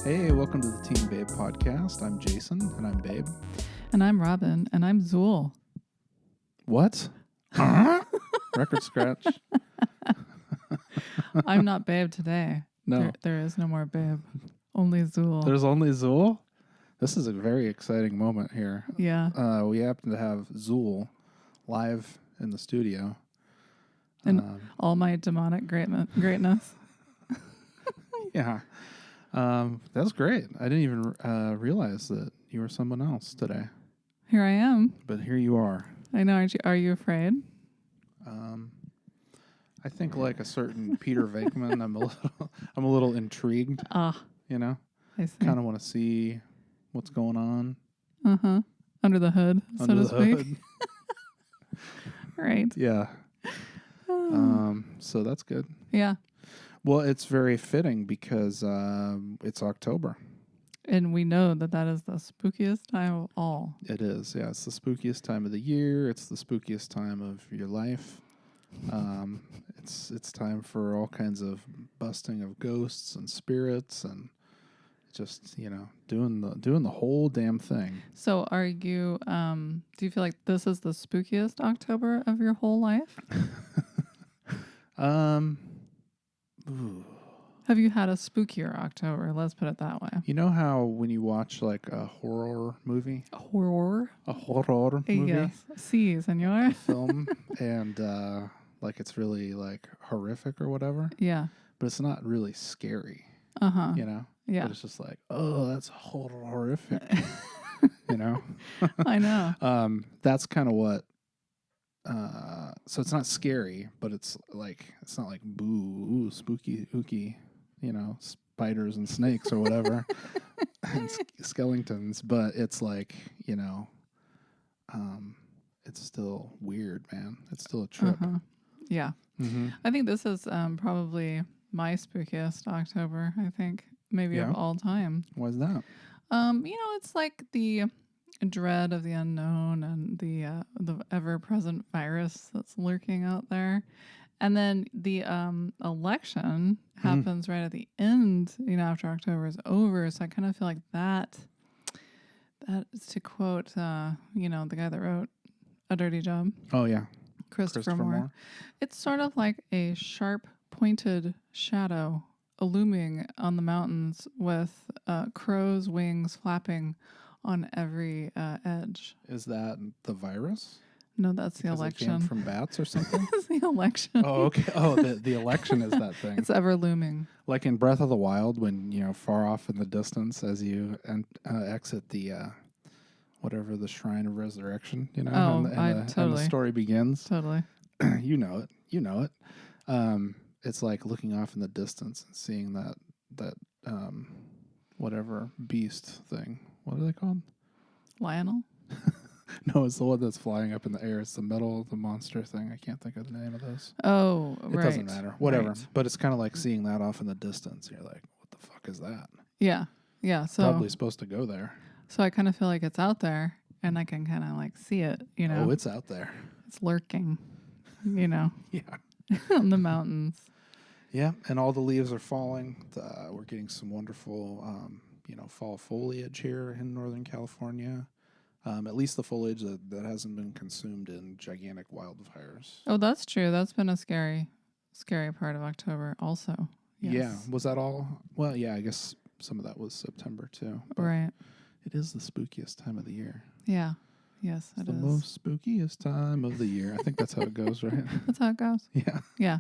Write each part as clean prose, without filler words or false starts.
Hey, welcome to the Team Babe podcast. I'm Jason, and I'm Babe. And I'm Robin, and I'm Zuul. What? Record scratch. I'm not Babe today. No. There is no more Babe. Only Zuul. There's only Zuul? This is a very exciting moment here. Yeah. We happen to have Zuul live in the studio. And all my demonic greatness. Yeah. That's great. I didn't even realize that you were someone else today. Here I am. But here you are. I know. Are you afraid? I think like a certain Peter Venkman, I'm a little intrigued. You know? I see. Kind of want to see what's going on. Uh-huh. Under the hood, so to speak. Hood. Right. Yeah. So that's good. Yeah. Well, it's very fitting because it's October. And we know that is the spookiest time of all. It is. Yeah, it's the spookiest time of the year. It's the spookiest time of your life. It's time for all kinds of busting of ghosts and spirits and just, doing the whole damn thing. So are you, do you feel like this is the spookiest October of your whole life? Ooh. Have you had a spookier October? Let's put it that way. You know how when you watch like a horror movie? A horror movie? Yes. Si, senor. Film and like it's really like horrific or whatever. Yeah. But it's not really scary. Uh-huh. Yeah. But it's just like, oh, that's horrific. I know. That's kind of what so it's not scary, but it's not like boo, ooh, spooky, ooky, spiders and snakes or whatever, and skeletons. But it's like, it's still weird, man. It's still a trip. Uh-huh. Yeah. Mm-hmm. I think this is probably my spookiest October, I think, maybe of all time. Why is that? It's like the dread of the unknown and the ever-present virus that's lurking out there. And then the election happens right at the end, after October is over. So I kind of feel like that is to quote, the guy that wrote A Dirty Job. Oh, yeah. Christopher Moore. It's sort of like a sharp, pointed shadow looming on the mountains with crow's wings flapping on every edge. Is that the virus? No, that's the Because election. it came from bats or something? It's the election. Oh, okay. Oh, the election is that thing. It's ever looming. Like in Breath of the Wild, when, far off in the distance as you exit the, whatever, the Shrine of Resurrection, Oh, and totally. the story begins. Totally. You know it. It's like looking off in the distance and seeing that whatever beast thing. What are they called? Lionel? No, it's the one that's flying up in the air. It's the the monster thing. I can't think of the name of those. Oh, It right. doesn't matter. Whatever. Right. But it's kind of like seeing that off in the distance. You're like, what the fuck is that? Yeah. Yeah. So Probably supposed to go there. So I kind of feel like it's out there and I can kind of like see it, Oh, it's out there. It's lurking, Yeah. on the mountains. Yeah, and all the leaves are falling. We're getting some wonderful, fall foliage here in Northern California. At least the foliage that hasn't been consumed in gigantic wildfires. Oh, that's true. That's been a scary part of October also. Yes. Yeah. Was that all? Well, yeah, I guess some of that was September too. Right. It is the spookiest time of the year. Yeah. Yes, It's it the is. most spookiest time of the year. I think that's how it goes, right? That's how it goes. Yeah. Yeah.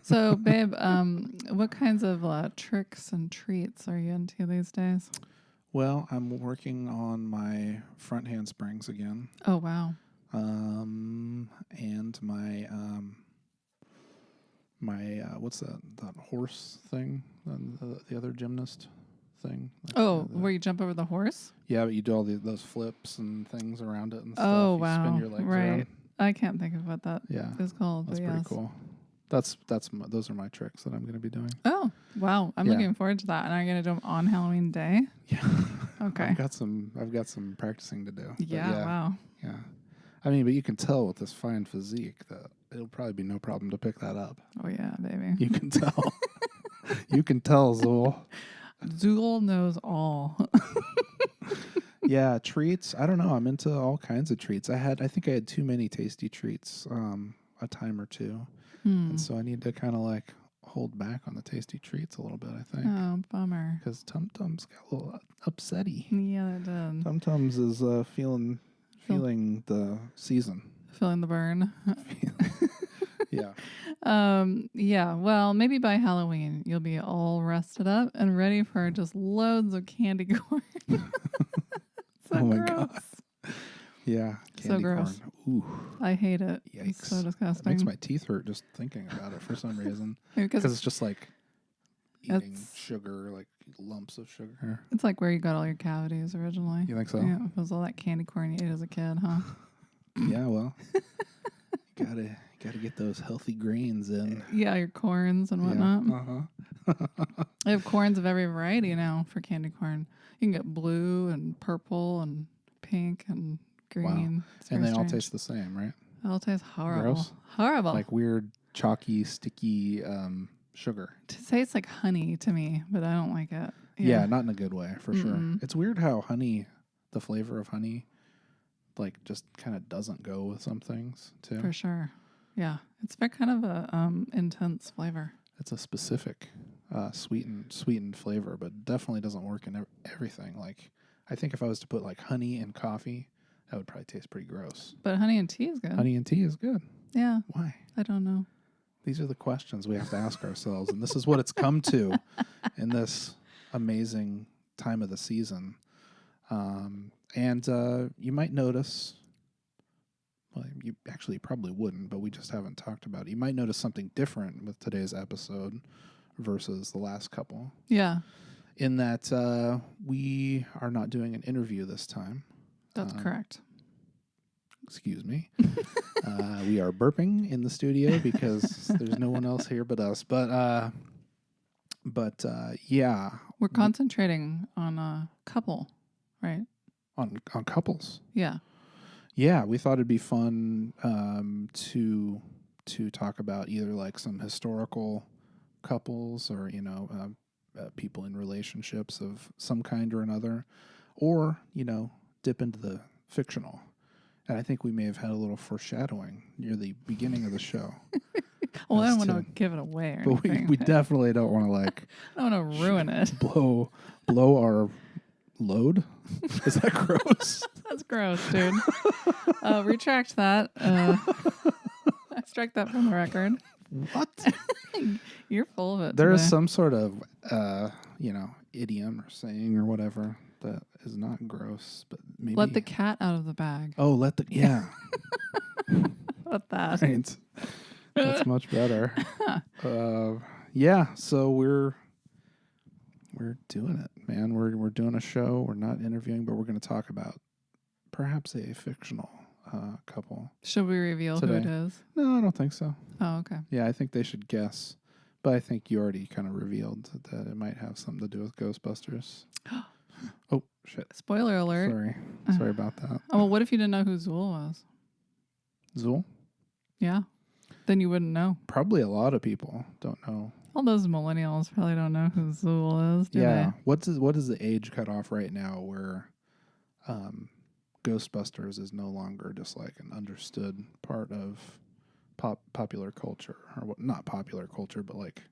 So, babe, what kinds of tricks and treats are you into these days? Well, I'm working on my front handsprings again. Oh, wow. And my what's that horse thing? The other gymnast thing. Where you jump over the horse? Yeah, but you do all those flips and things around it and stuff. Oh, you wow. Spin your legs right. around. I can't think of what that is called. That's pretty cool. Those are my tricks that I'm going to be doing. Oh, wow. I'm looking forward to that. And are you going to do them on Halloween Day? Yeah. Okay. I've got some practicing to do. Yeah, wow. Yeah. I mean, but you can tell with this fine physique that it'll probably be no problem to pick that up. Oh, yeah, baby. You can tell. You can tell, Zuul. Zuul knows all. Yeah, treats. I don't know. I'm into all kinds of treats. I think I had too many tasty treats a time or two. And so I need to kind of like hold back on the tasty treats a little bit, I think. Oh, bummer. Because Tum Tums got a little upsetty. Yeah, it did. Tum Tums is feeling the season. Feeling the burn. Yeah. Yeah, well, maybe by Halloween you'll be all rested up and ready for just loads of candy corn. So Oh my gross. God. Yeah. So Candy gross. corn. Ooh. I hate it. Yikes. It's so disgusting. It makes my teeth hurt just thinking about it for some reason. Because Because it's just like eating It's- sugar, like lumps of sugar. it's like where you got all your cavities originally. You think so? Yeah, it was all that candy corn you ate as a kid, huh? Yeah, well, gotta get those healthy grains in. Yeah, your corns and whatnot. Yeah. They have corns of every variety now for candy corn. You can get blue and purple and pink and green. It's And very they all strange. taste the same, right? They all taste horrible. Gross? Horrible. Like weird, chalky, sticky sugar. It tastes like honey to me, but I don't like it. Yeah, not in a good way, for sure. Mm-mm. It's weird how the flavor of honey, like just kind of doesn't go with some things too. For sure. Yeah, it's very kind of a intense flavor. It's a specific sweetened flavor, but definitely doesn't work in everything. Like, I think if I was to put like honey in coffee, that would probably taste pretty gross. But honey and tea is good. Honey and tea is good. Yeah, Why? I don't know. These are the questions we have to ask ourselves, and this is what it's come to in this amazing time of the season. And you might notice, well, you actually probably wouldn't, but we just haven't talked about it. You might notice something different with today's episode versus the last couple, Yeah, in that we are not doing an interview this time. that's correct. Excuse me. We are burping in the studio because there's no one else here but us. But yeah, We're concentrating on a couple, right? on couples. Yeah. Yeah, we thought it'd be fun to talk about either like some historical couples or people in relationships of some kind or another, or dip into the fictional. And I think we may have had a little foreshadowing near the beginning of the show. Well, I Us don't want to too. give it away or But anything. we definitely don't want to like I don't want to ruin it. blow our load. Is that gross? That's gross, dude. Retract that. I strike that from the record. What? You're full of it. There is today. some sort of idiom or saying or whatever that is not gross, but maybe Let the cat out of the bag. yeah. Let that. Right. That's much better. Yeah, so we're doing it, man. We're doing a show. We're not interviewing, but we're going to talk about perhaps a fictional couple. Should we reveal who it Today. is? No, I don't think so. Oh, okay. Yeah, I think they should guess. But I think you already kind of revealed that it might have something to do with Ghostbusters. Oh, shit. Spoiler alert. Sorry about that. Oh, well, what if you didn't know who Zuul was? Zuul? Yeah. Then you wouldn't know. Probably a lot of people don't know. All those millennials probably don't know who Zuul is, do Yeah. What is the age cutoff right now where Ghostbusters is no longer just like an understood part of popular culture, or what? Not popular culture, but like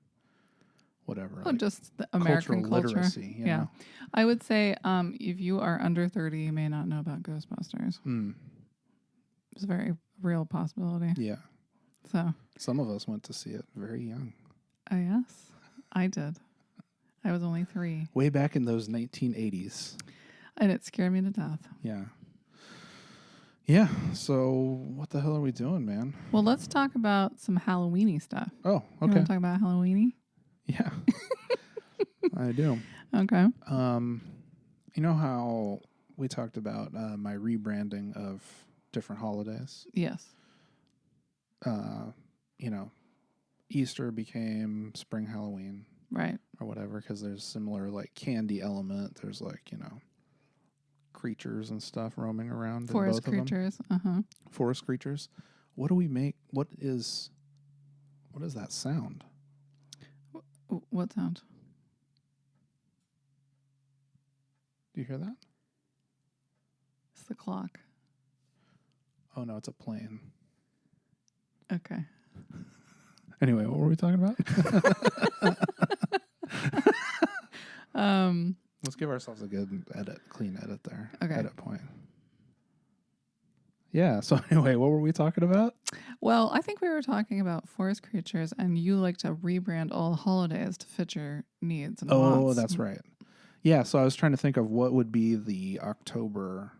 whatever. Oh, like just the American cultural culture. literacy. You Yeah. know? I would say if you are under 30, you may not know about Ghostbusters. It's a very real possibility. Yeah. So, Some of us went to see it very young. yes, I did. I was only 3. Way back in those 1980s. And it scared me to death. Yeah. Yeah. So what the hell are we doing, man? Well, let's talk about some Halloween-y stuff. Oh, You okay. want to talk about Halloween-y? Yeah. I do. Okay. You know how we talked about my rebranding of different holidays? Yes. Easter became spring Halloween Right. or whatever, because there's similar like candy element. There's like, creatures and stuff roaming around. Forest in both of them. creatures. Uh-huh. Forest creatures. What do we make? What is that sound? What sound? Do you hear that? It's the clock. Oh, no, it's a plane. Okay. Anyway, what were we talking about? Let's give ourselves a good clean edit there. Okay. Edit point. Yeah, so anyway, what were we talking about? Well, I think we were talking about forest creatures, and you like to rebrand all holidays to fit your needs and wants. Oh, that's right. Yeah, so I was trying to think of what would be the October,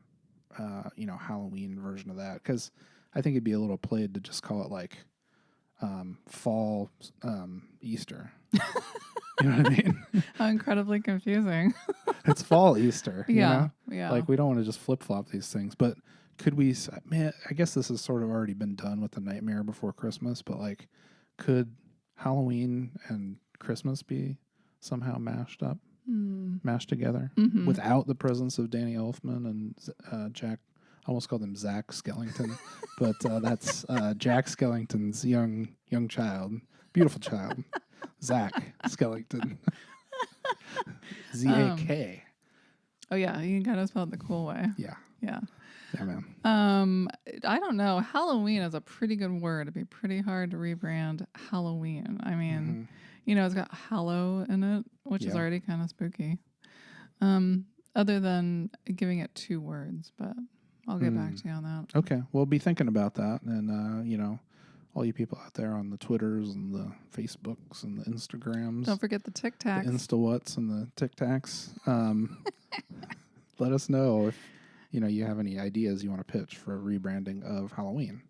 Halloween version of that, because I think it'd be a little played to just call it like fall Easter. You know what I mean? How incredibly confusing. It's fall Easter. Yeah, You know? yeah. Like, we don't want to just flip-flop these things, but could we, man, I guess this has sort of already been done with the Nightmare Before Christmas, but like, could Halloween and Christmas be somehow mashed together without the presence of Danny Elfman and Jack? I almost called him Zach Skellington, but that's Jack Skellington's young child, beautiful child, Zach Skellington, Z-A-K. Oh yeah, you gotta spell it the cool way. Yeah, man. I don't know. Halloween is a pretty good word. It'd be pretty hard to rebrand Halloween. I mean, it's got hallow in it, which is already kind of spooky. Other than giving it 2 words, but I'll get back to you on that. Okay, we'll be thinking about that, and all you people out there on the Twitters and the Facebooks and the Instagrams. Don't forget the Tic Tacs. The Insta-whats and the Tic Tacs. Let us know if you have any ideas you want to pitch for a rebranding of Halloween.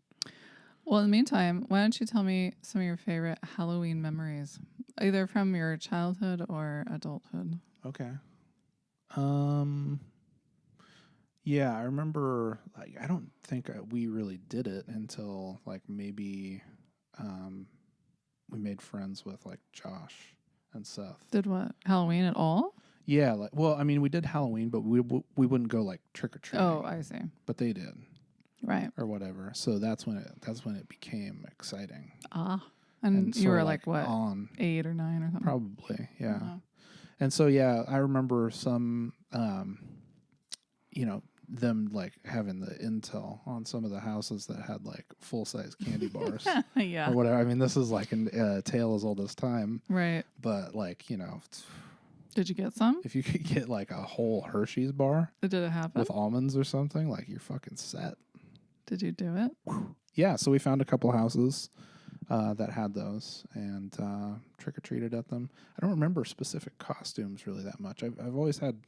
Well, in the meantime, why don't you tell me some of your favorite Halloween memories, either from your childhood or adulthood? Okay. Yeah, I remember, like, I don't think we really did it until, like, maybe we made friends with, like, Josh and Seth. Did what? Halloween at all? Yeah, like, well, I mean, we did Halloween, but we wouldn't go, like, trick-or-treating. Oh, I see. But they did. Right. Or whatever. So that's when it became exciting. Ah. And you were, like, what, on 8 or 9 or something? Probably, yeah. Uh-huh. And so, yeah, I remember some, them like having the intel on some of the houses that had like full-size candy bars Yeah. or whatever. I mean, this is like a tale as old as time. Right. But like, Did you get some? if you could get like a whole Hershey's bar Did it happen? with almonds or something, like you're fucking set. Did you do it? Yeah, so we found a couple houses that had those and trick-or-treated at them. I don't remember specific costumes really that much. I've always had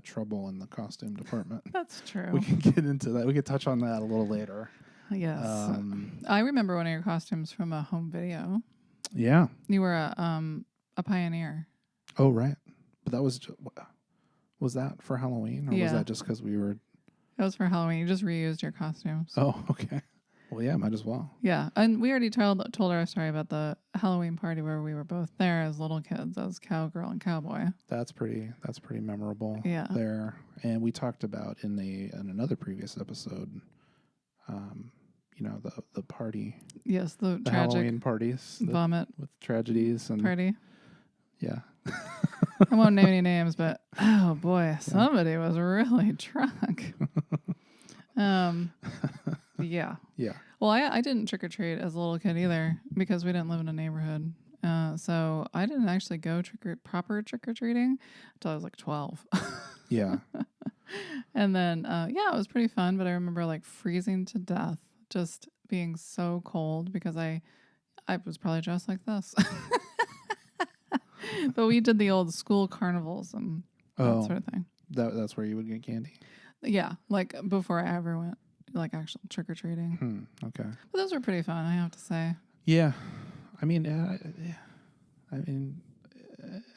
trouble in the costume department. That's true. We can get into that. We can touch on that a little later. Yes. I remember one of your costumes from a home video. Yeah. You were a pioneer. Oh, right. But that was that for Halloween? Or was that just because we were... It was for Halloween. You just reused your costumes. Oh, okay. Well, yeah, might as well. Yeah, and we already told our story about the Halloween party where we were both there as little kids, as cowgirl and cowboy. That's pretty memorable. Yeah. There, and we talked about in another previous episode, the party. Yes, the tragic Halloween parties, vomit with tragedies and party. Yeah. I won't name any names, but oh boy, somebody was really drunk. Yeah. Yeah. Well, I didn't trick or treat as a little kid either because we didn't live in a neighborhood. So I didn't actually go proper trick or treating until I was like 12. Yeah. And then, it was pretty fun. But I remember like freezing to death, just being so cold because I was probably dressed like this. But we did the old school carnivals and that sort of thing. That's where you would get candy? Yeah, like before I ever went like actual trick or treating. Okay. But those were pretty fun, I have to say. Yeah. I mean,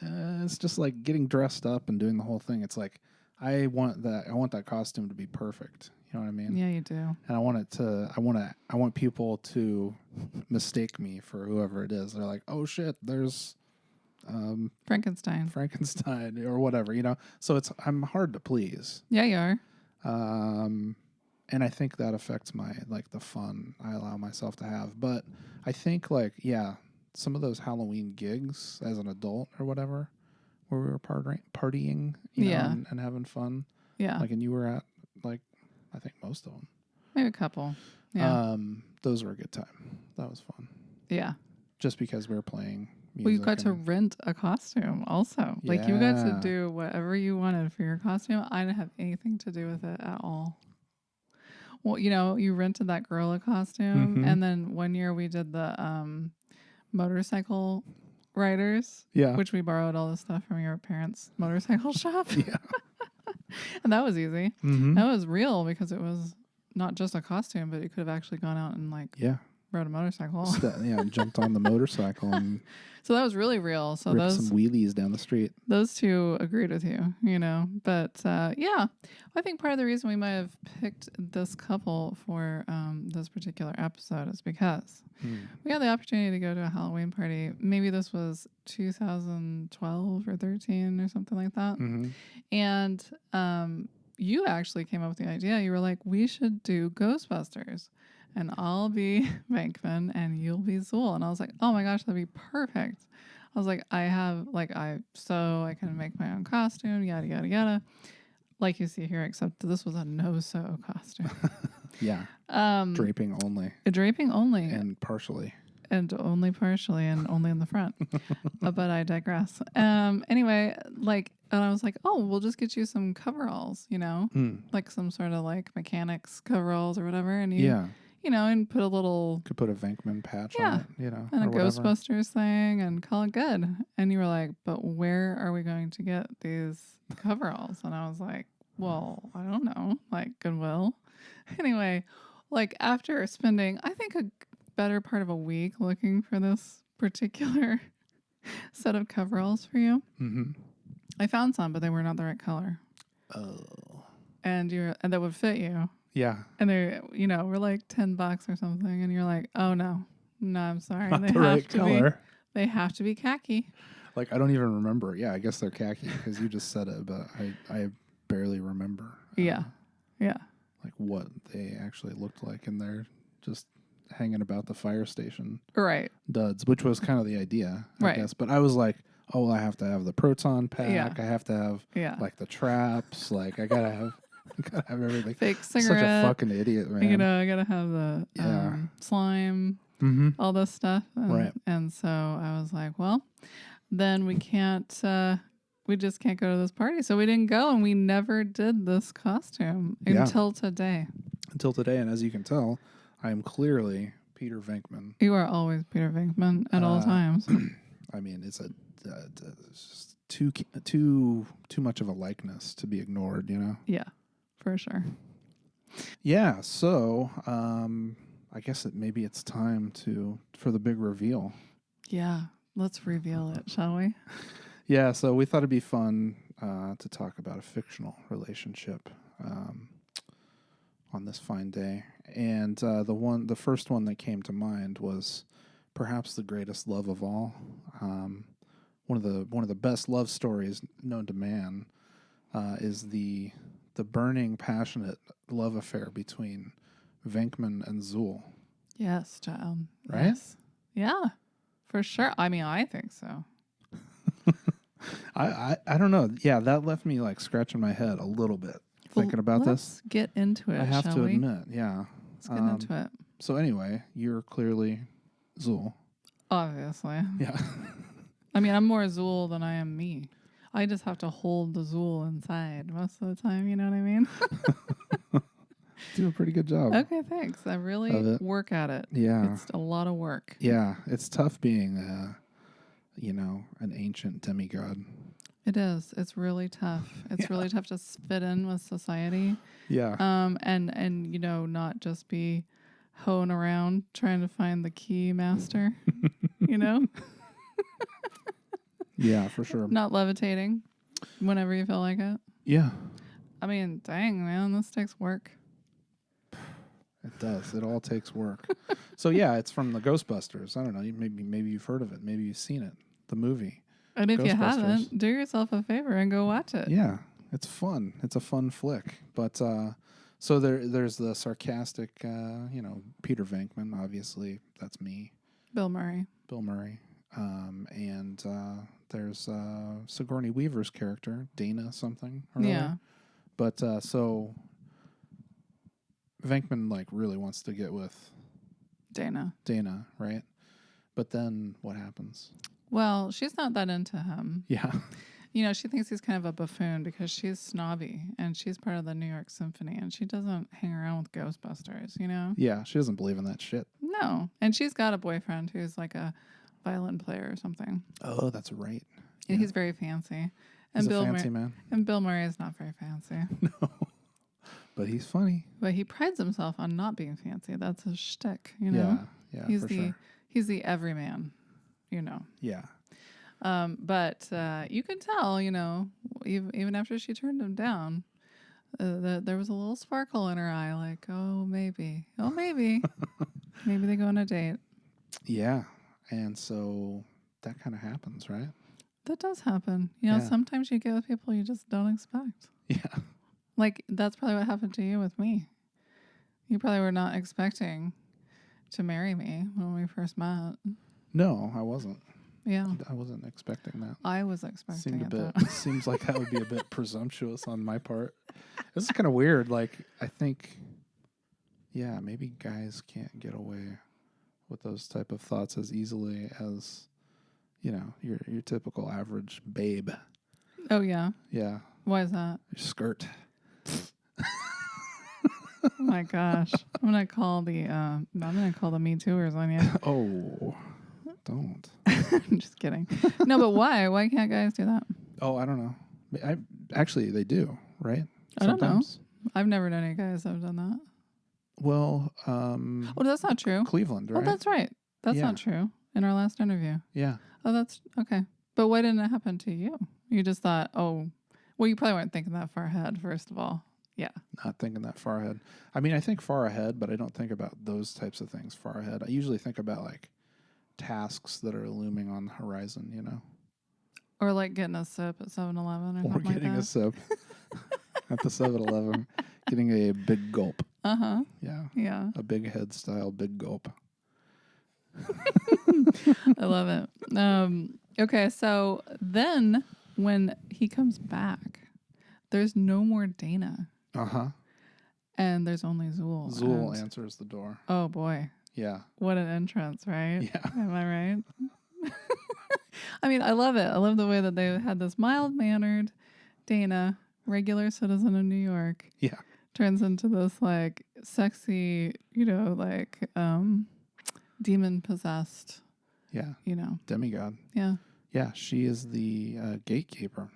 it's just like getting dressed up and doing the whole thing. It's like I want that costume to be perfect. You know what I mean? Yeah, you do. And I want people to mistake me for whoever it is. They're like, "Oh shit, there's Frankenstein or whatever," So I'm hard to please. Yeah, you are. And I think that affects my the fun I allow myself to have. But I think some of those Halloween gigs as an adult or whatever where we were partying, you know, Yeah. and having fun. Yeah. Like, and you were at, like, I think most of them. Maybe a couple. Yeah. Those were a good time. That was fun. Yeah. Just because we were playing music. Well, you got to rent a costume also. Like, you got to do whatever you wanted for your costume. I didn't have anything to do with it at all. Well, you know, you rented that gorilla costume, Mhm. and then one year we did the motorcycle riders, Yeah. which we borrowed all the stuff from your parents' motorcycle shop. Yeah. And that was easy. Mm-hmm. That was real because it was not just a costume, but you could have actually gone out and like Yeah. rode a motorcycle. Jumped on the motorcycle and So that was really real. So ripped some wheelies down the street. those two agreed with you, you know. But yeah, I think part of the reason we might have picked this couple for this particular episode is because we had the opportunity to go to a Halloween party. Maybe this was 2012 or 13 or something like that. Mm-hmm. And you actually came up with the idea. You were like, we should do Ghostbusters. And I'll be Venkman and you'll be Zuul. And I was like, oh my gosh, that'd be perfect. I was like, I can make my own costume, yada, yada, yada. Like you see here, except this was a no-sew costume. Yeah. Draping only. Draping only. And partially. And only partially and only in the front. But I digress. Anyway, like, and I was like, oh, we'll just get you some coveralls, you know? Like some sort of like mechanics coveralls or whatever. And you know, and put a little... Could put a Venkman patch on it, you know. And a whatever. Ghostbusters thing and call it good. And you were like, but where are we going to get these coveralls? And I was like, well, I don't know. Like Goodwill. Anyway, like after spending, I think a better part of a week looking for this particular set of coveralls for you. Mm-hmm. I found some, but they were not the right color. Oh. And that would fit you. Yeah. And they, you know, were like $10 or something. And you're like, oh no, I'm sorry. Not They the have right to color. They have to be khaki. Like, I don't even remember. Yeah, I guess they're khaki because you just said it, but I barely remember. Yeah. Like what they actually looked like, and they're just hanging about the fire station. Right. Duds, which was kind of the idea, I Right. guess. But I was like, oh, I have to have the proton pack. Yeah. I have to have like the traps. Like I gotta have everything. Fake cigarette. Such a fucking idiot, man. You know, I gotta have the slime, all this stuff. And, Right. And so I was like, well, then we just can't go to this party. So we didn't go, and we never did this costume until today. Until today, and as you can tell, I am clearly Peter Venkman. You are always Peter Venkman at all times. I mean, it's just too much of a likeness to be ignored, you know? Yeah, for sure. Yeah, so I guess maybe it's time for the big reveal. Yeah, let's reveal it, shall we? Yeah, so we thought it'd be fun to talk about a fictional relationship on this fine day. And the first one that came to mind was perhaps the greatest love of all. One of the best love stories known to man is the burning, passionate love affair between Venkman and Zuul. Yes, child. Right? Yes. Yeah, for sure. I mean, I think so. I don't know. Yeah, that left me like scratching my head a little bit thinking about Let's this. get into it. I have shall to we? admit, yeah. Let's get into it. So anyway, you're clearly Zuul. Obviously. Yeah. I mean, I'm more Zuul than I am me. I just have to hold the Zuul inside most of the time. You know what I mean? Do a pretty good job. Okay, thanks. I really work at it. Yeah. It's a lot of work. Yeah. It's tough being, an ancient demigod. It is. It's really tough. It's really tough to fit in with society. Yeah. And not just be hoeing around trying to find the key master. You know? Yeah, for sure. Not levitating whenever you feel like it. Yeah. I mean, dang, man, this takes work. It does. It all takes work. So yeah, it's from the Ghostbusters. I don't know. Maybe you've heard of it. Maybe you've seen it. The movie. And if you haven't, do yourself a favor and go watch it. Yeah, it's fun. It's a fun flick. But so there's the sarcastic, Peter Venkman. Obviously, that's me. Bill Murray. Bill Murray. And there's Sigourney Weaver's character, Dana something or Yeah. other. But so Venkman like really wants to get with Dana. right? But then what happens? Well, she's not that into him. Yeah. You know, she thinks he's kind of a buffoon because she's snobby and she's part of the New York Symphony and she doesn't hang around with Ghostbusters, you know? Yeah, she doesn't believe in that shit. No. And she's got a boyfriend who's like a violin player or something. Oh, that's right. And he's very fancy. And He's a fancy man. And Bill Murray is not very fancy. No. But he's funny. But he prides himself on not being fancy. That's his shtick, you know? Yeah, he's for the sure. he's the everyman, you know. Yeah. But you could tell, you know, even after she turned him down, that there was a little sparkle in her eye, like, maybe, maybe they go on a date. Yeah. And so that kind of happens, right? That does happen. You know, Yeah. sometimes you get with people you just don't expect. Yeah. Like, that's probably what happened to you with me. You probably were not expecting to marry me when we first met. No, I wasn't. Yeah. I wasn't expecting that. I was expecting Seemed a it, bit. though. Seems like that would be a bit presumptuous on my part. This is kind of weird. Like, I think, yeah, maybe guys can't get away with those type of thoughts as easily as, you know, your typical average babe. Oh, yeah. Yeah, Why is that? your skirt. Oh my gosh. I'm gonna call the Me Tooers on you. Oh, don't. I'm just kidding. No, but why? Why can't guys do that? Oh, I don't know. Actually, they do, right? I don't know. I've never known any guys that have done that. Well, Oh, that's not true. Cleveland, right? Oh, that's right. That's Yeah. not true. In our last interview. Yeah. Oh, that's okay. But why didn't it happen to you? You just thought, well, you probably weren't thinking that far ahead, first of all. Yeah. Not thinking that far ahead. I mean, I think far ahead, but I don't think about those types of things far ahead. I usually think about like tasks that are looming on the horizon, you know? Or like getting a sip at 7-Eleven or Or something like getting that. a sip at the 7-Eleven, getting a big gulp. Uh-huh. Yeah. Yeah. A big head style big gulp. I love it. Okay, so then when he comes back, there's no more Dana. Uh-huh. And there's only Zuul. Zuul and- answers the door. Oh boy. Yeah. What an entrance, right? Yeah. Am I right? I mean, I love it. I love the way that they had this mild-mannered Dana, regular citizen of New York, Yeah. turns into this like sexy, you know, like demon-possessed, Yeah. you know. Demi-god. Yeah. Yeah. She is the gatekeeper,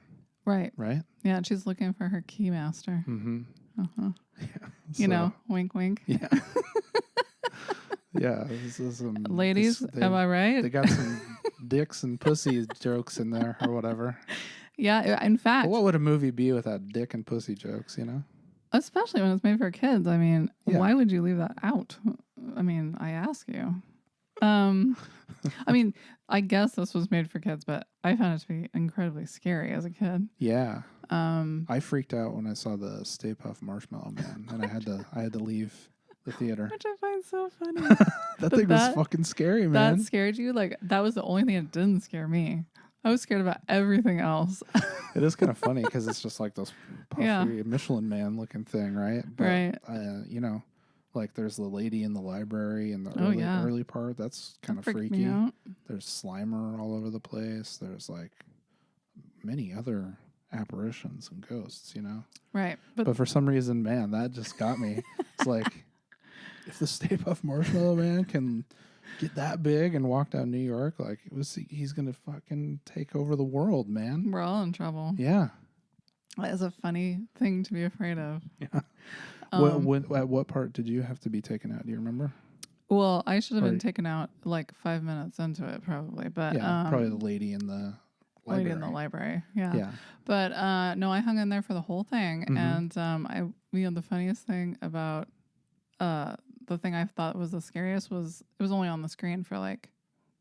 Right. right? Yeah, and she's looking for her keymaster. Mm-hmm. Uh-huh. Yeah. You know, wink, wink. Yeah. Yeah. This is Ladies, am I right? They got some dicks and pussy jokes in there or whatever. Yeah, in fact, But what would a movie be without dick and pussy jokes, you know? especially when it's made for kids. I mean, Yeah. why would you leave that out? I mean, I ask you. I mean, I guess this was made for kids, but I found it to be incredibly scary as a kid. Yeah. I freaked out when I saw the Stay Puft Marshmallow Man, and I had to leave the theater. Which I find so funny. That But thing was that- fucking scary, man. That scared you? Like, that was the only thing that didn't scare me. I was scared about everything else. It is kind of funny because it's just like this puffy Yeah. Michelin Man looking thing, right? But, Right. You know, like there's the lady in the library in the Oh, early, yeah. early part. That's kind of That freaked freaky. me out. There's Slimer all over the place. There's like many other apparitions and ghosts, you know? Right. But for some reason, man, that just got me. It's like, if the Stay Puft Marshmallow Man can get that big and walk down New York, like he's gonna fucking take over the world, man. We're all in trouble. Yeah. That is a funny thing to be afraid of. Yeah. At what part did you have to be taken out? Do you remember? Well, I should have been Or- taken out like 5 minutes into it, probably. But Yeah, probably the lady in the library. lady in the library. Yeah. Yeah. But no, I hung in there for the whole thing, Mhm. and the funniest thing about the thing I thought was the scariest was it was only on the screen for like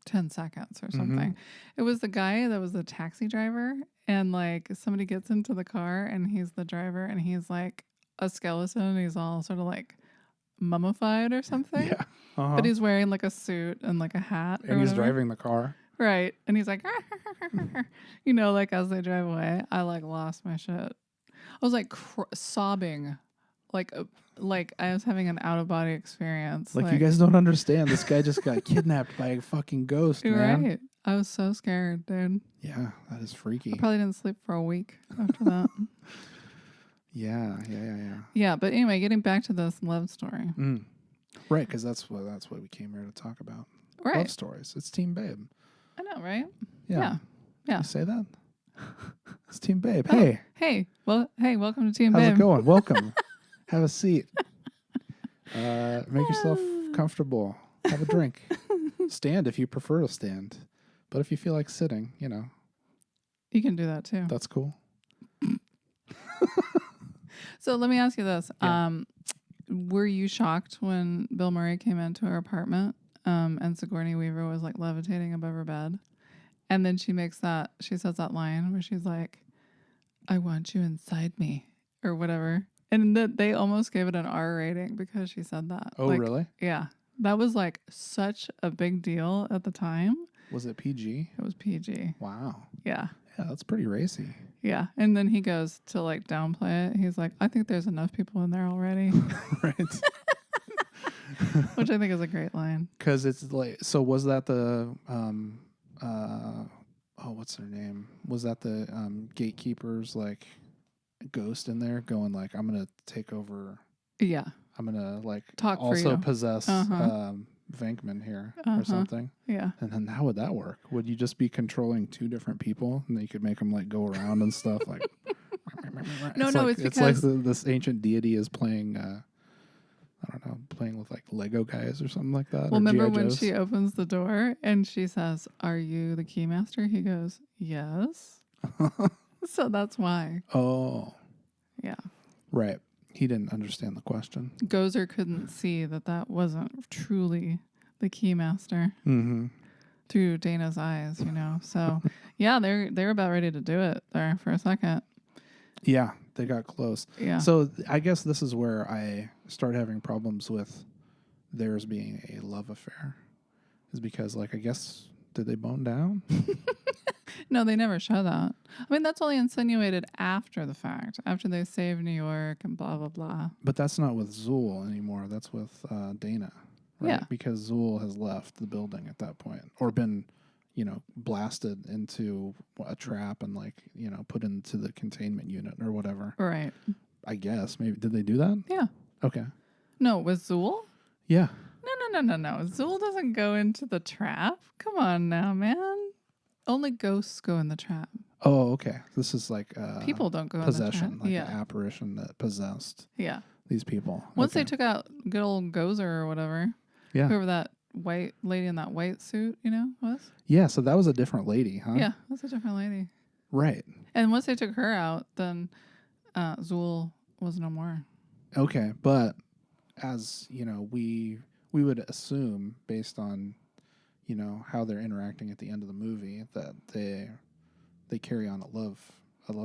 10 seconds or something. It was the guy that was the taxi driver, and like somebody gets into the car and he's the driver and he's like a skeleton and he's all sort of like mummified or something. Yeah. Uh-huh. But he's wearing like a suit and like a hat. and he's driving the car. Right. And he's like, you know, like as they drive away, I like lost my shit. I was like sobbing, like I was having an out of body experience. Like you guys don't understand. This guy just got kidnapped by a fucking ghost, man. Right. I was so scared, dude. Yeah, that is freaky. I probably didn't sleep for a week after that. Yeah. Yeah, but anyway, getting back to this love story. Right, because that's what we came here to talk about. Right. Love stories. It's Team Babe. I know, right? Yeah. Yeah. You say that? It's Team Babe. Oh, Hey. Hey. Well, hey, welcome to Team How's Babe. it going? Welcome. Have a seat. Make yourself comfortable. Have a drink. Stand if you prefer to stand. But if you feel like sitting, you know. You can do that too. That's cool. So let me ask you this. Yeah. Were you shocked when Bill Murray came into her apartment and Sigourney Weaver was like levitating above her bed? And then she says that line where she's like, I want you inside me or whatever. And they almost gave it an R rating because she said that. Oh, like, really? Yeah. That was like such a big deal at the time. Was it PG? It was PG. Wow. Yeah. Yeah, that's pretty racy. Yeah. And then he goes to like downplay it. He's like, I think there's enough people in there already. Right. Which I think is a great line. Because it's like, so was that the, what's her name? Was that the gatekeeper's like ghost in there going like, I'm going to take over. Yeah. I'm going to like Talk for also you. possess Venkman here or something. Yeah. And then how would that work? Would you just be controlling two different people and then you could make them like go around and stuff like No, it's it's like because this ancient deity is playing I don't know, playing with like Lego guys or something like that. Well, remember G.I. when Joes? she opens the door and she says, "Are you the keymaster?" He goes, "Yes." So that's why. Oh. Yeah. Right. He didn't understand the question. Gozer couldn't see that wasn't truly the keymaster through Dana's eyes, you know. So yeah, they're about ready to do it there for a second. Yeah, they got close. Yeah. So I guess this is where I start having problems with theirs being a love affair. Is because like I guess did they bone down? No, they never show that. I mean, that's only insinuated after the fact, after they save New York and blah, blah, blah. But that's not with Zuul anymore. That's with Dana. Right? Yeah. Because Zuul has left the building at that point or been, you know, blasted into a trap and like, you know, put into the containment unit or whatever. Right. I guess. Maybe. Did they do that? Yeah. Okay. No, with Zuul? Yeah. No. Zuul doesn't go into the trap. Come on now, man. Only ghosts go in the trap. Oh, okay. This is like People don't go possession, in the trap. like Yeah. an apparition that possessed Yeah. these people. Once Okay. they took out good old Gozer or whatever, Yeah. whoever that white lady in that white suit, you know, was. Yeah, so that was a different lady, huh? Yeah, that's a different lady. Right. And once they took her out, then Zuul was no more. Okay, but as, you know, we would assume based on, you know, how they're interacting at the end of the movie that they carry on a love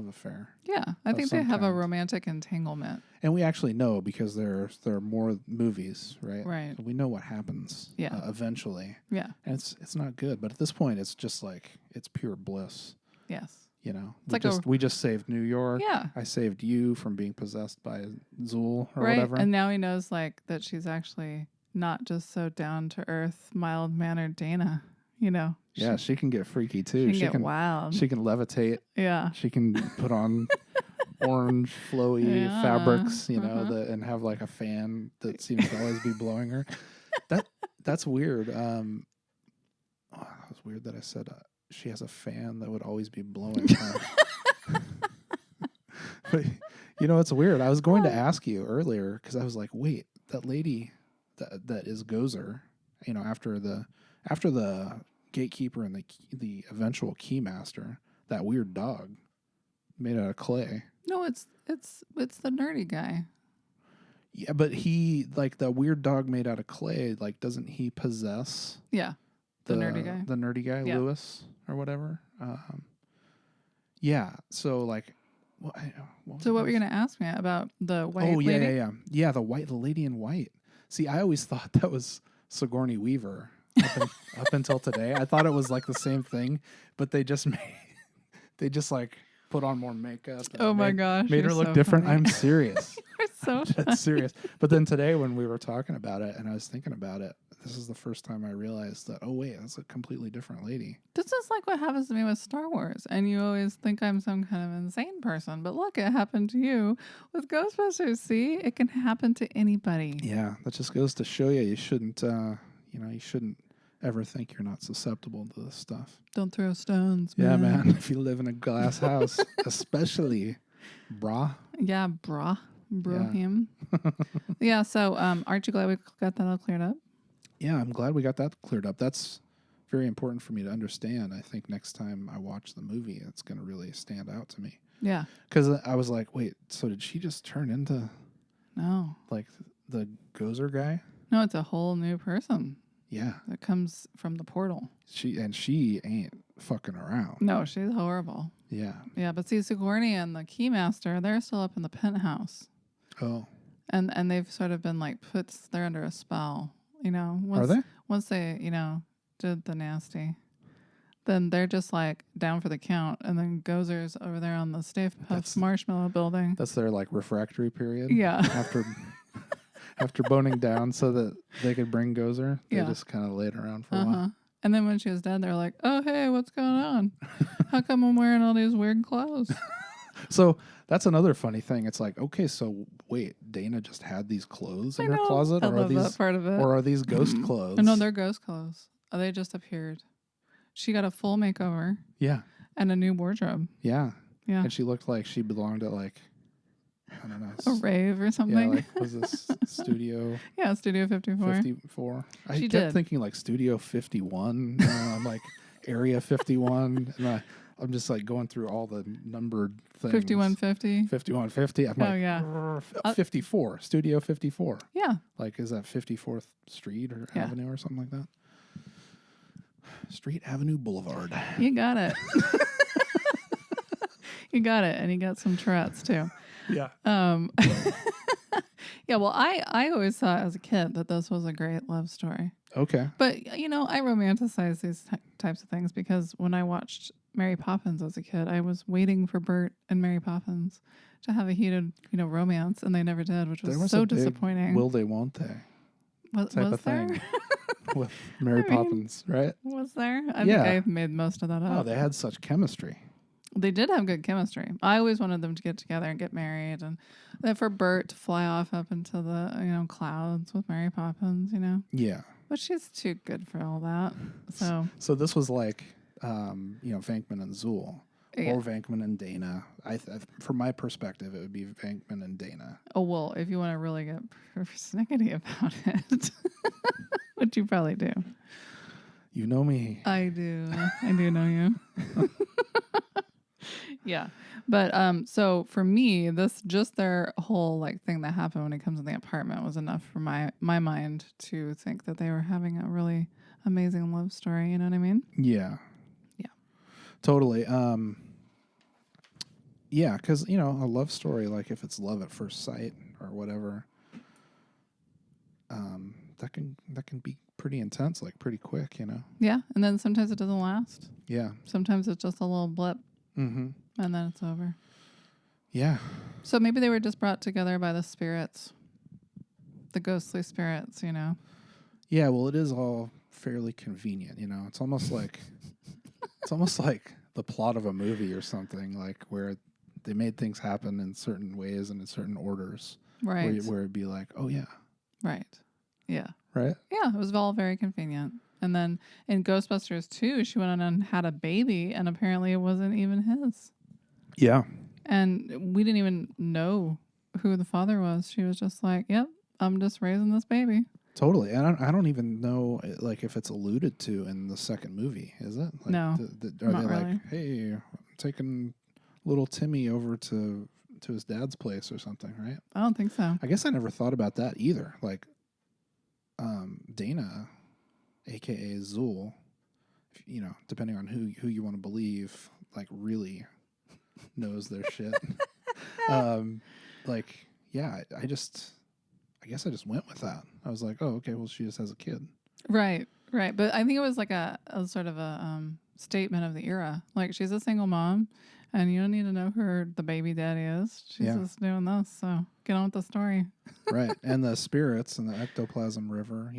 affair. Yeah, I think they some have a kind. romantic entanglement. And we actually know because there are more movies, right? Right. So we know what happens eventually. Yeah. And it's not good, but at this point it's just like it's pure bliss. Yes. You know, It's we just saved New York. Yeah. I saved you from being possessed by Zuul or Right. whatever. And now he knows like that she's actually not just so down to earth, mild mannered Dana. You know. Yeah, she can get freaky too. She can get wild. She can levitate. Yeah. She can put on orange flowy fabrics, you know, and have like a fan that seems to always be blowing her. That's weird. It was weird that I said she has a fan that would always be blowing her. But you know, it's weird. I was going to ask you earlier because I was like, wait, that lady that is Gozer, you know, after the gatekeeper and the eventual keymaster, that weird dog made out of clay. No, it's the nerdy guy. Yeah, but he like the weird dog made out of clay. Like, doesn't he possess? Yeah, the nerdy guy. The nerdy guy, yeah. Lewis or whatever. Yeah. So like, what were you gonna ask me about the white lady? Yeah. The lady in white. See, I always thought that was Sigourney Weaver up until today. I thought it was like the same thing, but they just like put on more makeup. And Oh my gosh. made her you're look so different. funny. I'm serious. You're so funny. That's serious. But then today when we were talking about it and I was thinking about it, this is the first time I realized that, oh wait, that's a completely different lady. This is like what happens to me with Star Wars. And you always think I'm some kind of insane person. But look, it happened to you with Ghostbusters. See, it can happen to anybody. Yeah, that just goes to show you shouldn't you shouldn't ever think you're not susceptible to this stuff. Don't throw stones, Yeah, man. If you live in a glass house, especially, brah. Yeah, him. Yeah, so aren't you glad we got that all cleared up? Yeah, I'm glad we got that cleared up. That's very important for me to understand. I think next time I watch the movie, it's going to really stand out to me. Yeah. Because I was like, wait, so did she just turn into No. like the Gozer guy? No, it's a whole new person Yeah. that comes from the portal. She ain't fucking around. No, she's horrible. Yeah. Yeah, but see, Sigourney and the Keymaster, they're still up in the penthouse. Oh. And they've sort of been like they're under a spell, you know. Are they? Once they, did the nasty, then they're just like down for the count. And then Gozer's over there on the Stay Puft Marshmallow building. That's their like refractory period. Yeah. After boning down so that they could bring Gozer, they Yeah. just kind of laid around for a while. And then when she was dead, they're like, oh, hey, what's going on? How come I'm wearing all these weird clothes? So that's another funny thing. It's like, okay, so wait, Dana just had these clothes in her closet, I or are love these that part of it. or are these ghost clothes? Oh, no, they're ghost clothes. Oh, they just appeared. She got a full makeover Yeah, and a new wardrobe. yeah, Yeah. and she looked like she belonged at like, I don't know, A rave or yeah, something. like was this Studio Yeah, Studio 54. 54? I She kept did. thinking like Studio 51. I'm like Area 51, and I'm just like going through all the numbered things. 5150. 5150. I'm Oh, like, yeah. 54, Studio 54. Yeah. Like, is that 54th Street or Yeah. Avenue or something like that? Street, Avenue, Boulevard. You got it. You got it. And you got some Tourette's too. Yeah. Yeah, well, I always thought as a kid that this was a great love story. Okay. But, I romanticize these types of things because when I watched Mary Poppins as a kid, I was waiting for Bert and Mary Poppins to have a heated, romance, and they never did, which was so disappointing. Will they, won't they? Was type of there? thing. With Mary Poppins, right? Was there? I Yeah. think I've made most of that up. Oh, they had such chemistry. They did have good chemistry. I always wanted them to get together and get married, and then for Bert to fly off up into the clouds with Mary Poppins, Yeah. But she's too good for all that. So this was like, Venkman and Zuul, Yeah. or Venkman and Dana. From my perspective, it would be Venkman and Dana. Oh well, if you want to really get persnickety about it, which you probably do. You know me. I do. I do know you. Yeah. But so for me, their whole thing that happened when it comes in the apartment was enough for my mind to think that they were having a really amazing love story, you know what I mean? Yeah. Yeah. Totally. Yeah, because a love story, like if it's love at first sight or whatever, that can be pretty intense, like pretty quick, Yeah. And then sometimes it doesn't last. Yeah. Sometimes it's just a little blip. Mm-hmm. And then it's over. Yeah. So maybe they were just brought together by the spirits, the ghostly spirits, Yeah, well, it is all fairly convenient, It's almost like the plot of a movie or something, like where they made things happen in certain ways and in certain orders. Right. Where it'd be like, oh yeah. Right. Yeah. Right? Yeah, it was all very convenient. And then in Ghostbusters 2, she went on and had a baby, and apparently it wasn't even his. Yeah. And we didn't even know who the father was. She was just like, yep, I'm just raising this baby. Totally. And I don't even know if it's alluded to in the second movie, is it? No, Are not they really. like, hey, I'm taking little Timmy over to his dad's place or something, right? I don't think so. I guess I never thought about that either. Like, Dana, a.k.a. Zuul, depending on who you want to believe, like really knows their shit. Yeah, I guess I just went with that. I was like, oh, okay, well, she just has a kid. Right. Right. But I think it was like a sort of a statement of the era. Like, she's a single mom, and you don't need to know who the baby daddy is. She's Yeah. just doing this. So get on with the story. Right. And the spirits in the ectoplasm river,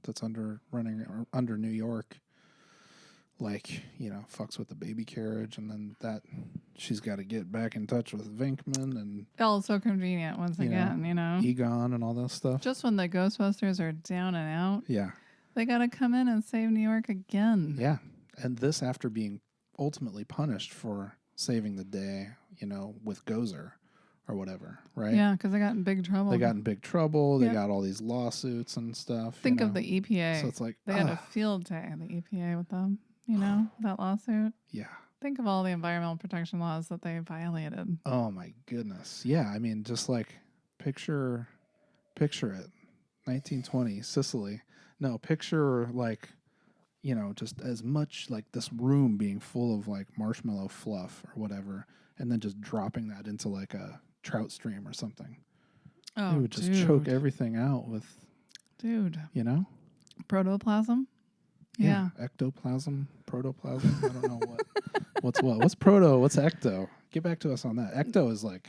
that's running under New York, like, fucks with the baby carriage, and then that she's got to get back in touch with Venkman and Oh, so convenient once again, Egon and all that stuff. Just when the Ghostbusters are down and out, Yeah. they got to come in and save New York again. Yeah. And this after being ultimately punished for saving the day, with Gozer or whatever, right? Yeah, because they got in big trouble. They got in big trouble. They Yeah. got all these lawsuits and stuff. Think of the EPA. So it's like, they had a field day, the EPA, with them, that lawsuit. Yeah. Think of all the environmental protection laws that they violated. Oh, my goodness. Yeah, I mean, just like picture it. 1920, Sicily. No, picture like, just as much like this room being full of like marshmallow fluff or whatever, and then just dropping that into like a trout stream or something. Oh, it would just choke everything out with, protoplasm. Yeah. Ectoplasm, protoplasm. I don't know what's what. What's proto? What's ecto? Get back to us on that. Ecto is like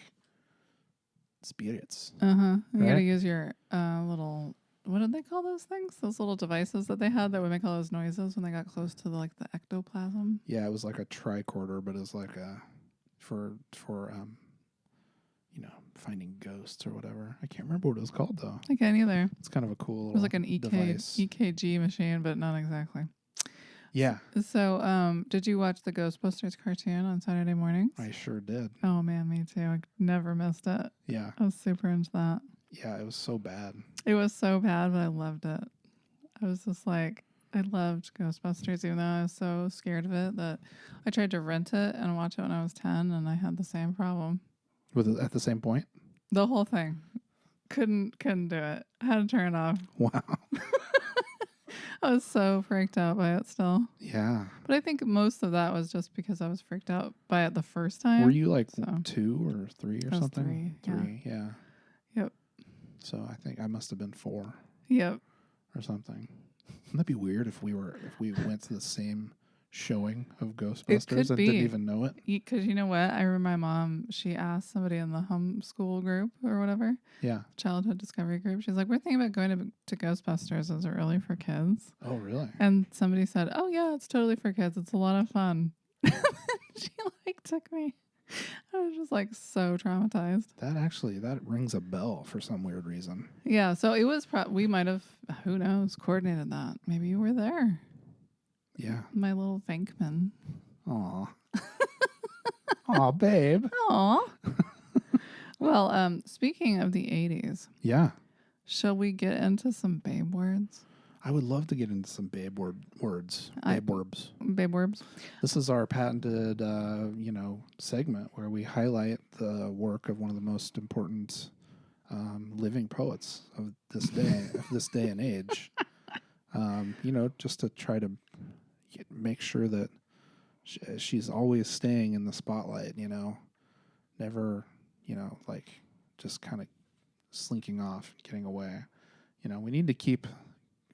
spirits. You right? gotta use your little. What did they call those things? Those little devices that they had that would make all those noises when they got close to the ectoplasm. Yeah, it was like a tricorder, but it was like for finding ghosts or whatever. I can't remember what it was called though. I can't either. It's kind of a cool little It was like an device. EKG machine, but not exactly. Yeah. So, did you watch the Ghostbusters cartoon on Saturday mornings? I sure did. Oh man, me too. I never missed it. Yeah. I was super into that. Yeah, it was so bad. It was so bad, but I loved it. I was just like, I loved Ghostbusters, even though I was so scared of it that I tried to rent it and watch it when I was 10, and I had the same problem. Was it at the same point? The whole thing. Couldn't do it. I had to turn it off. Wow. I was so freaked out by it still. Yeah. But I think most of that was just because I was freaked out by it the first time. Were you like 2 or 3 or something? 3, yeah. Yep. So I think I must have been 4. Yep. Or something. Wouldn't that be weird if we went to the same showing of Ghostbusters and didn't even know it? Because you know what? I remember my mom, she asked somebody in the homeschool group or whatever. Yeah. Childhood discovery group. She's like, we're thinking about going to Ghostbusters. Is it really for kids? Oh, really? And somebody said, oh, yeah, it's totally for kids. It's a lot of fun. She took me. I was just so traumatized. That rings a bell for some weird reason. Yeah. So it was, we might have, who knows, coordinated that. Maybe you were there. Yeah. My little Venkman. Aw. Aw, babe. Aw. Well, speaking of the 80s. Yeah. Shall we get into some babe words? I would love to get into some babe words. Babe words. Babe words. This is our patented, segment where we highlight the work of one of the most important living poets of this day and age. Just to try to make sure that she's always staying in the spotlight, never, just kind of slinking off, getting away. We need to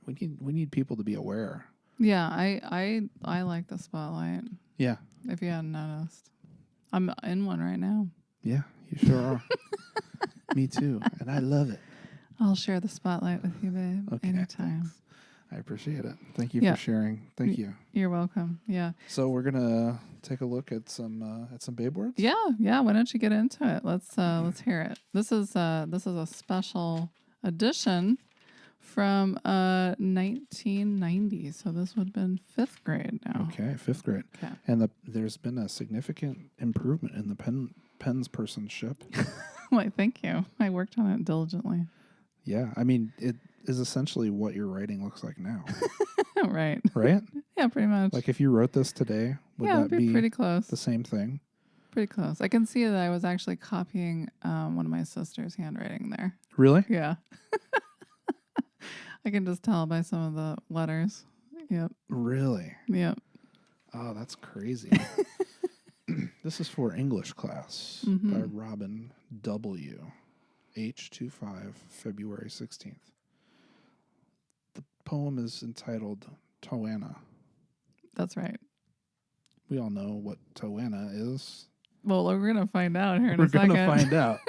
we need people to be aware. Yeah, I like the spotlight. Yeah. If you hadn't noticed. I'm in one right now. Yeah, you sure are. Me too. And I love it. I'll share the spotlight with you, babe. Okay. Anytime. Thanks. I appreciate it. Thank you for sharing. Thank you. You're welcome. Yeah. So we're gonna take a look at some babe words. Yeah. Why don't you get into it? Let's hear it. This is a special edition from 1990. So this would have been 5th grade now. Okay, 5th grade. Okay. And there's been a significant improvement in the pen's personship. Why, thank you. I worked on it diligently. Yeah, I mean it is essentially what your writing looks like now. Right. Right? Yeah, pretty much. Like if you wrote this today, would that be pretty close. The same thing? Pretty close. I can see that I was actually copying one of my sister's handwriting there. Really? Yeah. I can just tell by some of the letters. Yep. Really? Yep. Oh, that's crazy. This is for English class by Robin W. H25, February 16th. The poem is entitled Toana. That's right. We all know what Toana is. Well, we're going to find out here in We're a second. going to find out.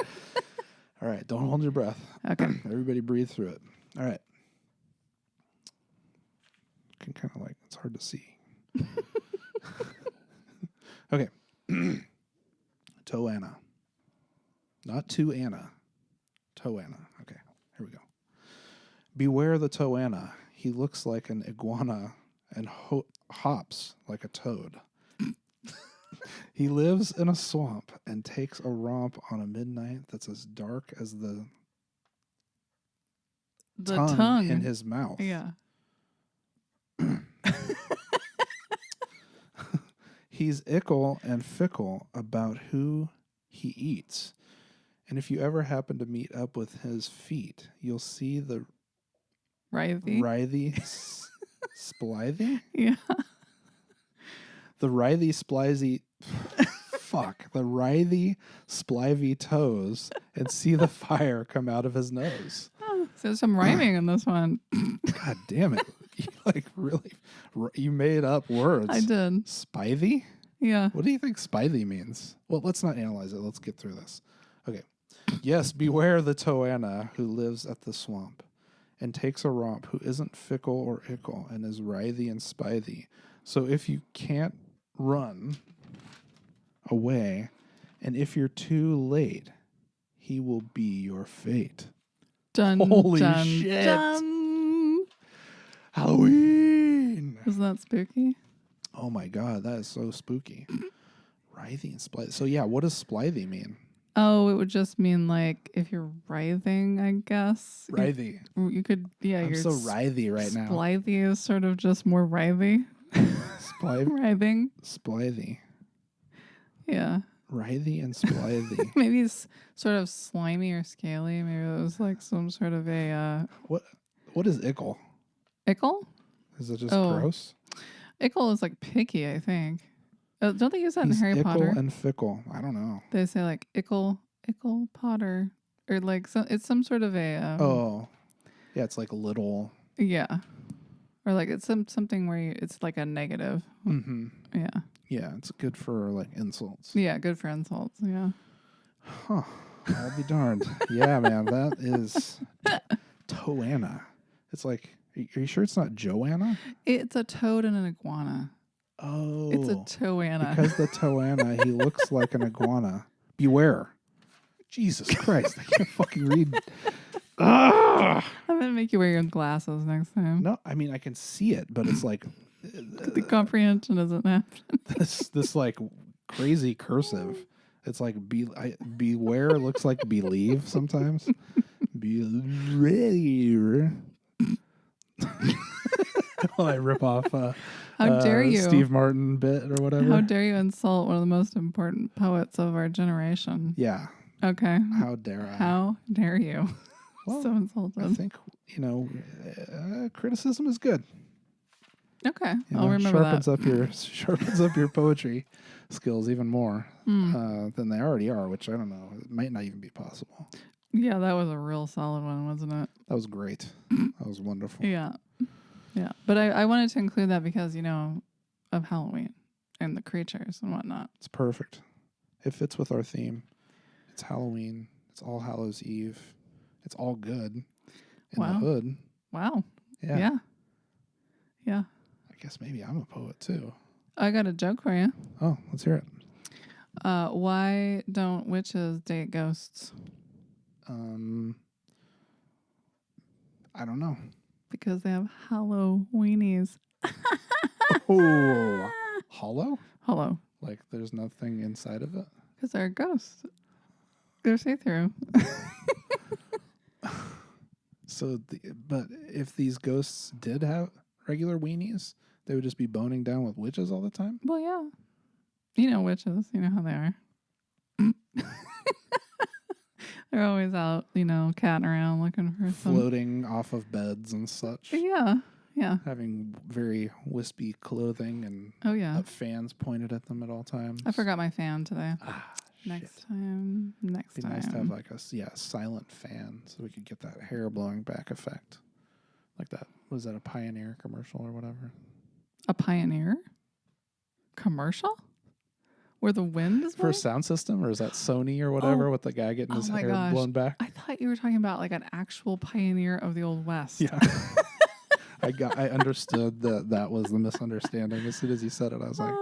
All right. Don't hold your breath. Okay. Everybody breathe through it. All right. Can kind of like, it's hard to see. Okay. Toana. Not Tuana. Toana. Okay. Here we go. Beware the Toana. He looks like an iguana and hops like a toad. He lives in a swamp and takes a romp on a midnight that's as dark as the tongue in his mouth. Yeah. He's ickle and fickle about who he eats. And if you ever happen to meet up with his feet, you'll see the writhy splithy? Yeah. The writhy splithy the writhy splivy toes and see the fire come out of his nose. Oh, so there's some rhyming in this one. God damn it. You you made up words. I did. Spivey? Yeah. What do you think spivey means? Well, let's not analyze it. Let's get through this. Okay. Yes, beware the Toana who lives at the swamp and takes a romp who isn't fickle or ickle and is writhy and spithy. So if you can't run away and if you're too late, he will be your fate. Dun, Holy dun, shit. Dun. Halloween. Isn't that spooky? Oh my God, that is so spooky. Writhy and splithy. So yeah, what does splithy mean? Oh, it would just mean like if you're writhing, I guess. Writhy. You could, yeah. I'm you're so writhy right now. Splithy is sort of just more writhy. Writhing. Splithy. Yeah. Writhy and splithy. Maybe it's sort of slimy or scaly. Maybe it was like some sort of a What is ickle? ickle? Is it just gross? Ickle is like picky, I think. Don't they use that He's in Harry ickle Potter? and fickle. I don't know. They say like ickle Potter, or like it's some sort of a. Yeah, it's like little. Yeah, or like it's something where it's like a negative. Mm-hmm. Yeah. Yeah, it's good for like insults. Yeah, good for insults. Yeah. Huh. I'll be darned. Yeah, man, that is Toana. It's like, are you sure it's not Joanna? It's a toad and an iguana. Oh. It's a toana. Because the Toana, he looks like an iguana. Beware. Jesus Christ, I can't fucking read. I'm going to make you wear your glasses next time. No, I mean, I can see it, but it's like... The comprehension isn't happening. this like crazy cursive. It's like beware looks like believe sometimes. Beware. Well, I rip off How dare you? Steve Martin bit or whatever. How dare you insult one of the most important poets of our generation? Yeah. Okay. How dare I? How dare you? Well, so insulted. I think, criticism is good. Okay. I'll remember Sharpens up your poetry skills even more than they already are, which I don't know. It might not even be possible. Yeah, that was a real solid one, wasn't it? That was great. That was wonderful. Yeah. Yeah. But I wanted to include that because, of Halloween and the creatures and whatnot. It's perfect. It fits with our theme. It's Halloween. It's All Hallows Eve. It's all good in the hood. Wow. Yeah. Yeah. Yeah. I guess maybe I'm a poet too. I got a joke for you. Oh, let's hear it. Why don't witches date ghosts? I don't know. Because they have Halloweenies. Oh, hollow? Hollow. Like there's nothing inside of it? Because they're ghosts. They're see-through. But if these ghosts did have regular weenies, they would just be boning down with witches all the time? Well, yeah. You know witches. You know how they are. They're always out, catting around looking for floating off of beds and such. Yeah. Yeah. Having very wispy clothing and fans pointed at them at all times. I forgot my fan today. Next time. It'd be nice to have like a silent fan so we could get that hair blowing back effect. Like that. Was that a Pioneer commercial or whatever? A Pioneer commercial where the wind is For blowing? a sound system, or is that Sony or whatever with the guy getting his my hair gosh. blown back? I thought you were talking about like an actual pioneer of the Old West. Yeah. I understood that was the misunderstanding. As soon as you said it, I was like,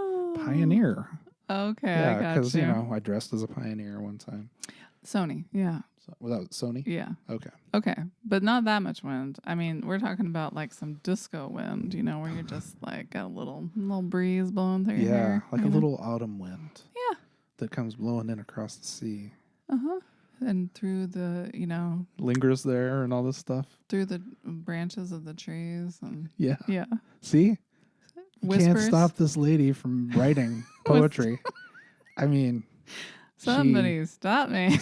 Pioneer. Okay, Yeah, I got because, you. you know, I dressed as a Pioneer one time. Sony, yeah. So, was that Sony? Yeah. Okay. Okay, but not that much wind. I mean, we're talking about like some disco wind, you know, where you're just like got a little breeze blowing through your hair. Like a you know? little autumn wind. Yeah. That comes blowing in across the sea. Uh-huh. And through the, you know, Lingers there and all this stuff. through the branches of the trees and Yeah. yeah. See? You Whispers. can't stop this lady from writing poetry. I mean, somebody stop me.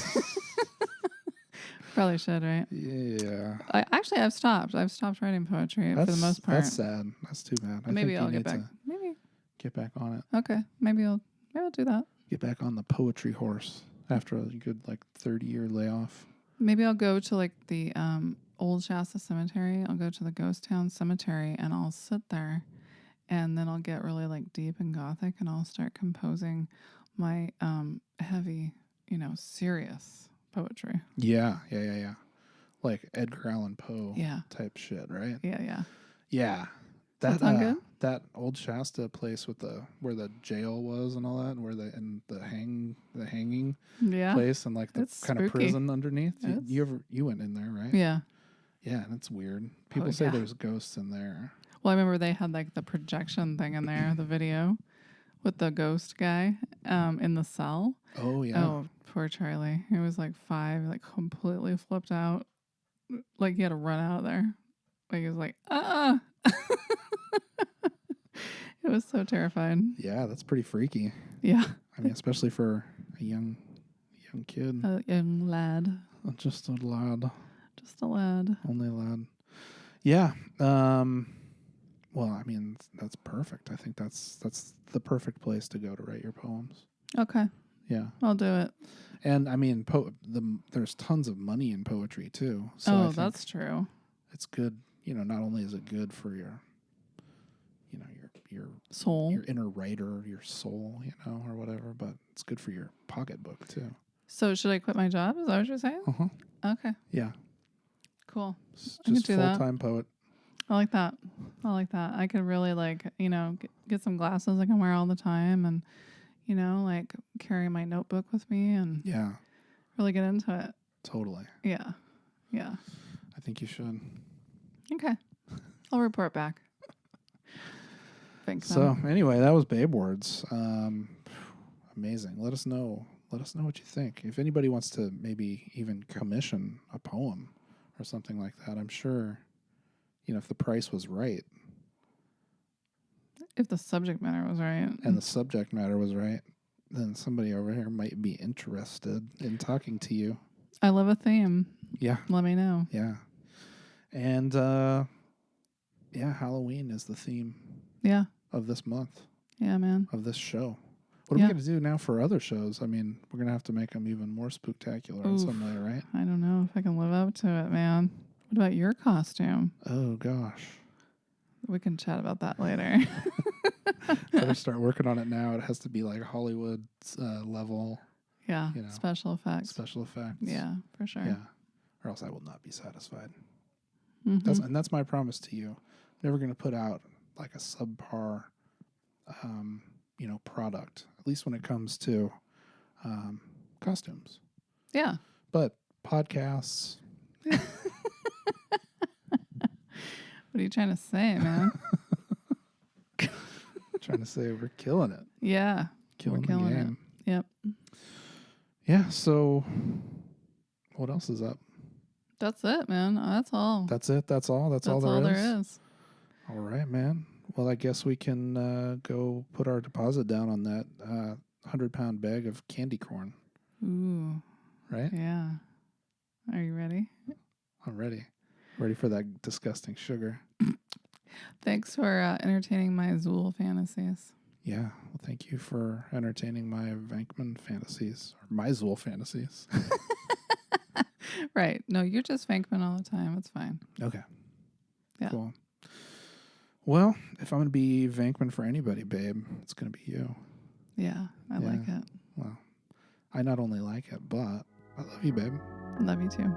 Probably should, right? Yeah. I've stopped. I've stopped writing poetry for the most part. That's sad. That's too bad. Maybe think I'll you get need back. to Maybe. get back on it. Okay. Maybe I'll do that. Get back on the poetry horse after a good 30-year layoff. Maybe I'll go to like the old Shasta Cemetery. I'll go to the Ghost Town Cemetery and I'll sit there, and then I'll get really like deep and gothic, and I'll start composing my heavy, you know, serious poetry. Yeah. Like Edgar Allan Poe type shit, right? Yeah. Yeah. That sound good? That old Shasta place with where the jail was and all that, and where the hanging place and like the It's kind of spooky. prison underneath. You went in there, right? Yeah. Yeah, and it's weird. People say there's ghosts in there. Well, I remember they had like the projection thing in there, the video with the ghost guy in the cell. Oh yeah. Oh, poor Charlie. He was like 5, like completely flipped out. Like he had to run out of there. Like he was like, It was so terrifying. Yeah, that's pretty freaky. Yeah. I mean, especially for a young kid. A young lad. Just a lad. Just a lad. Only a lad. Yeah. Well, I mean, that's perfect. I think that's the perfect place to go to write your poems. Okay. Yeah. I'll do it. And I mean, there's tons of money in poetry too. So that's true. It's good. You know, not only is it good for your soul, your inner writer, your soul, you know, or whatever, but it's good for your pocketbook too. So should I quit my job? Is that what you're saying? Okay. Yeah. Cool. Just I could do that. full-time poet. I like that. I could really like, you know, get some glasses I can wear all the time, and you know, like carry my notebook with me and really get into it. Totally. Yeah. I think you should. Okay. I'll report back. Thanks. So anyway, that was Babe Words. Amazing. Let us know what you think. If anybody wants to maybe even commission a poem or something like that, I'm sure, you know, if the price was right. If the subject matter was right. And the subject matter was right, then somebody over here might be interested in talking to you. I love a theme. Yeah. Let me know. Yeah. And Halloween is the theme. Yeah. Of this month. Yeah, man. Of this show. What are we going to do now for other shows? I mean, we're going to have to make them even more spooktacular in some way, right? I don't know if I can live up to it, man. What about your costume? Oh, gosh. We can chat about that later. Better start working on it now. It has to be like Hollywood level. Yeah, you know, special effects. Special effects. Yeah, for sure. Yeah. Or else I will not be satisfied. Mm-hmm. That's my promise to you. I'm never going to put out like a subpar, product, at least when it comes to costumes. Yeah. But podcasts. What are you trying to say, man? Trying to say we're killing it. Yeah. Killing the game. It. Yep. Yeah, so what else is up? That's it, man. That's all. That's it? That's all? That's all there is? All right, man. Well, I guess we can go put our deposit down on that 100-pound bag of candy corn. Ooh. Right? Yeah. Are you ready? I'm ready. Ready for that disgusting sugar. Thanks for entertaining my Zuul fantasies. Yeah. Well, thank you for entertaining my Venkman fantasies. Or my Zuul fantasies. Right. No, you're just Venkman all the time. It's fine. Okay. Yeah. Cool. Well, if I'm going to be Venkman for anybody, babe, it's going to be you. Yeah, I like it. Well, I not only like it, but I love you, babe. Love you too.